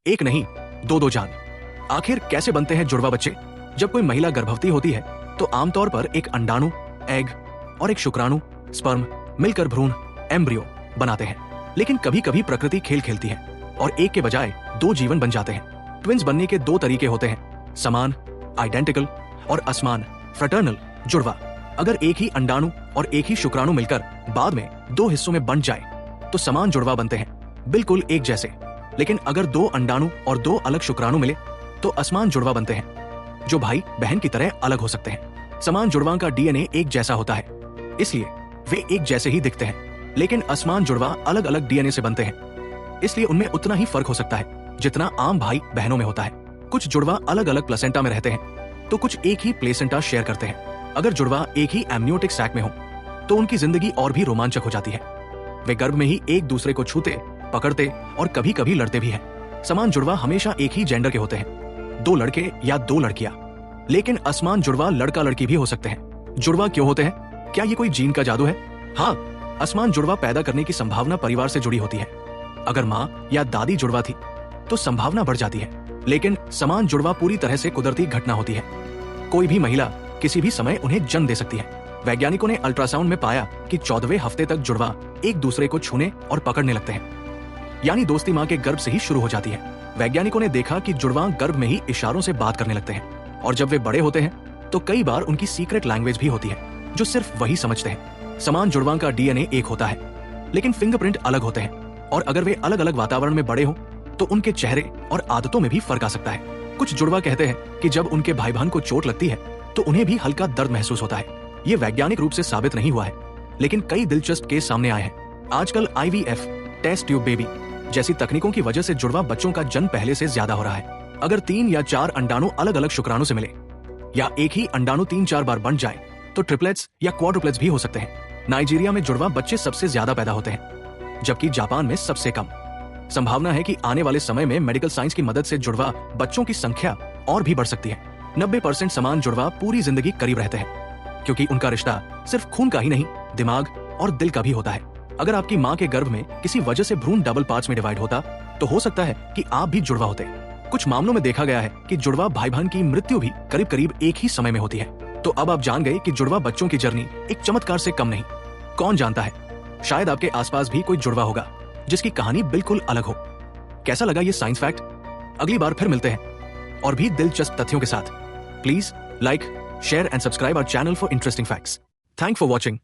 एक नहीं, दो दो जान। आखिर कैसे बनते हैं जुड़वा बच्चे? जब कोई महिला गर्भवती होती है तो आमतौर पर एक अंडाणु, एग और एक शुक्राणु, स्पर्म मिलकर भ्रूण, एम्ब्रियो बनाते हैं। लेकिन कभी कभी प्रकृति खेल खेलती है और एक के बजाय दो जीवन बन जाते हैं। ट्विंस बनने के दो तरीके होते हैं, समान आइडेंटिकल और असमान फ्रेटर्नल जुड़वा। अगर एक ही अंडाणु और एक ही शुक्राणु मिलकर बाद में दो हिस्सों में बंट जाए तो समान जुड़वा बनते हैं, बिल्कुल एक जैसे। लेकिन अगर दो अंडाणु और दो अलग शुक्राणु मिले तो असमान जुड़वा बनते हैं, जो भाई बहन की तरह अलग हो सकते हैं। समान जुड़वा का डीएनए एक जैसा होता है, इसलिए वे एक जैसे ही दिखते हैं। लेकिन असमान जुड़वा अलग अलग डीएनए से बनते हैं, इसलिए उनमें उतना ही फर्क हो सकता है जितना आम भाई बहनों में होता है। कुछ जुड़वा अलग अलग प्लेसेंटा में रहते हैं तो कुछ एक ही प्लेसेंटा शेयर करते हैं। अगर जुड़वा एक ही एमनियोटिक सैक में हो तो उनकी जिंदगी और भी रोमांचक हो जाती है। वे गर्भ में ही एक दूसरे को छूते, पकड़ते और कभी कभी लड़ते भी हैं। समान जुड़वा हमेशा एक ही जेंडर के होते हैं, दो लड़के या दो लड़कियां। लेकिन असमान जुड़वा लड़का लड़की भी हो सकते हैं। जुड़वा क्यों होते हैं? क्या ये कोई जीन का जादू है? हाँ, असमान जुड़वा पैदा करने की संभावना परिवार से जुड़ी होती है। अगर माँ या दादी जुड़वा थी तो संभावना बढ़ जाती है, लेकिन समान जुड़वा पूरी तरह से कुदरती घटना होती है। कोई भी महिला किसी भी समय उन्हें जन्म दे सकती है। वैज्ञानिकों ने अल्ट्रासाउंड में पाया कि 14वें हफ्ते तक जुड़वा एक दूसरे को छूने और पकड़ने लगते हैं, यानी दोस्ती माँ के गर्भ से ही शुरू हो जाती है। वैज्ञानिकों ने देखा कि जुड़वा गर्भ में ही इशारों से बात करने लगते हैं और जब वे बड़े होते हैं तो कई बार उनकी सीक्रेट लैंग्वेज भी होती है जो सिर्फ वही समझते हैं। समान जुड़वा का डीएनए एक होता है, लेकिन फिंगरप्रिंट अलग होते हैं और अगर वे अलग अलग वातावरण में बड़े हों तो उनके चेहरे और आदतों में भी फर्क आ सकता है। कुछ जुड़वा कहते हैं कि जब उनके भाई बहन को चोट लगती है तो उन्हें भी हल्का दर्द महसूस होता है। ये वैज्ञानिक रूप से साबित नहीं हुआ है, लेकिन कई दिलचस्प केस सामने आए हैं। आजकल IVF, टेस्ट ट्यूब बेबी जैसी तकनीकों की वजह से जुड़वा बच्चों का जन्म पहले से ज्यादा हो रहा है। अगर 3 या 4 अंडाणु अलग अलग शुक्राणु से मिले या एक ही अंडाणु 3-4 बार बन जाए तो ट्रिपलेट्स या क्वाड्रुप्लेट्स भी हो सकते हैं। नाइजीरिया में जुड़वा बच्चे सबसे ज्यादा पैदा होते हैं, जबकि जापान में सबसे कम। संभावना है कि आने वाले समय में मेडिकल साइंस की मदद से जुड़वा बच्चों की संख्या और भी बढ़ सकती है। 90% समान जुड़वा पूरी जिंदगी करीब रहते हैं, क्योंकि उनका रिश्ता सिर्फ खून का ही नहीं, दिमाग और दिल का भी होता है। अगर आपकी माँ के गर्भ में किसी वजह से भ्रूण डबल पार्ट्स में डिवाइड होता तो हो सकता है कि आप भी जुड़वा होते। कुछ मामलों में देखा गया है कि जुड़वा भाई बहन की मृत्यु भी करीब करीब एक ही समय में होती है। तो अब आप जान गए कि जुड़वा बच्चों की जर्नी एक चमत्कार से कम नहीं। कौन जानता है, शायद आपके आसपास भी कोई जुड़वा होगा जिसकी कहानी बिल्कुल अलग हो। कैसा लगा ये साइंस फैक्ट? अगली बार फिर मिलते हैं और भी दिलचस्प तथ्यों के साथ। Please like, share and subscribe our channel for interesting facts. Thanks for watching.